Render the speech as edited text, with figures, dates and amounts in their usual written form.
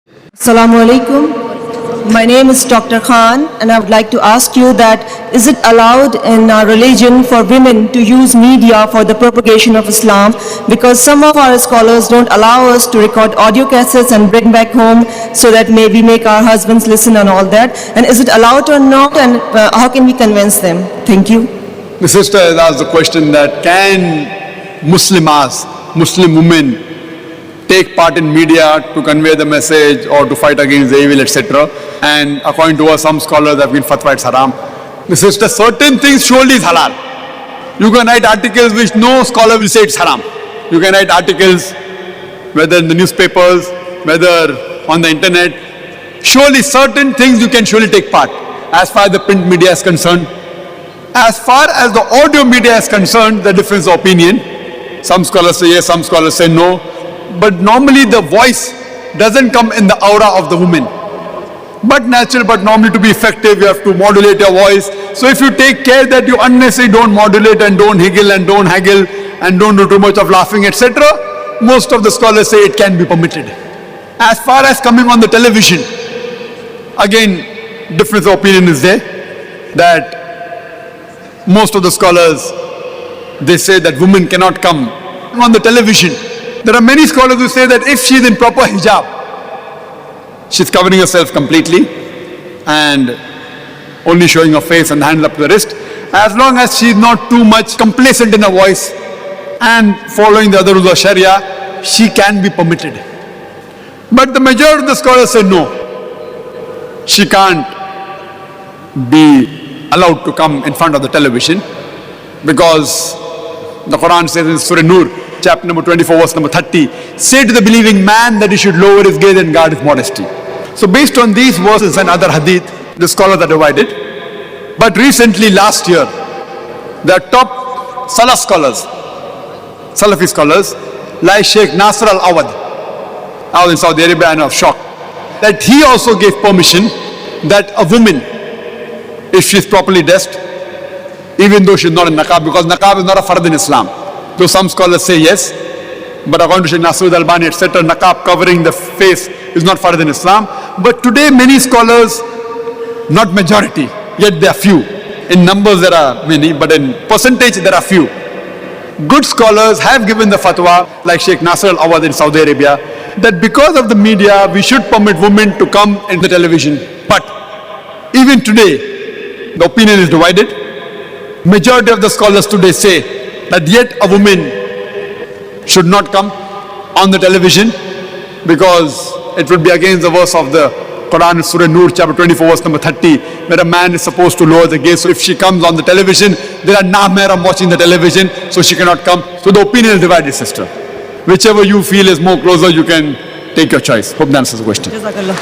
Assalamu alaikum. My name is Dr. Khan, and I would like to ask you that is it allowed in our religion for women to use media for the propagation of Islam? Because some of our scholars don't allow us to record audio cassettes and bring back home so that maybe make our husbands listen and all that. And is it allowed or not? And how can we convince them? Thank you. The sister has asked the question that can Muslim women take part in media to convey the message or to fight against the evil, etc. And according to her, some scholars have been fatwa it's haram. The sister, certain things surely is halal. You can write articles which no scholar will say it's haram. You can write articles, whether in the newspapers, whether on the internet. Surely certain things you can surely take part. As far as the print media is concerned, as far as the audio media is concerned, the difference of opinion. Some scholars say yes, some scholars say no. But normally the voice doesn't come in the aura of the woman. But natural, but normally to be effective, you have to modulate your voice. So if you take care that you unnecessarily don't modulate and don't higgle and don't haggle and don't do too much of laughing, etc., most of the scholars say it can be permitted. As far as coming on the television, again, difference of opinion is there, that most of the scholars, they say that women cannot come on the television. There are many scholars who say that if she is in proper hijab, she's covering herself completely and only showing her face and the hand up to the wrist, as long as she is not too much complacent in her voice and following the other rules of Sharia, she can be permitted. But the majority of the scholars say no, she can't be allowed to come in front of the television, because the Quran says in Surah Nur, chapter number 24, verse number 30, say to the believing man that he should lower his gaze and guard his modesty. So based on these verses and other hadith, the scholars are divided. But recently, last year, the top Salaf scholars, Salafi scholars, like Sheikh Nasr al-Awad, out in Saudi Arabia, and I was shocked that he also gave permission that a woman, if she is properly dressed, even though she is not in niqab, because niqab is not a fard in Islam. Though some scholars say yes, but according to Sheikh Nasr al-Albani, etc., niqab covering the face is not fard in Islam. But today many scholars, not majority, yet there are few. In numbers there are many, but in percentage there are few. Good scholars have given the fatwa, like Sheikh Nasr al-Awad in Saudi Arabia, that because of the media, we should permit women to come in the television. But even today, the opinion is divided. Majority of the scholars today say that yet a woman should not come on the television, because it would be against the verse of the Quran, Surah Nur, chapter 24, verse number 30, where a man is supposed to lower the gaze. So if she comes on the television, there are mahram watching the television, so she cannot come. So the opinion is divided, sister. Whichever you feel is more closer, you can take your choice. Hope that answers the question. Jazakallah.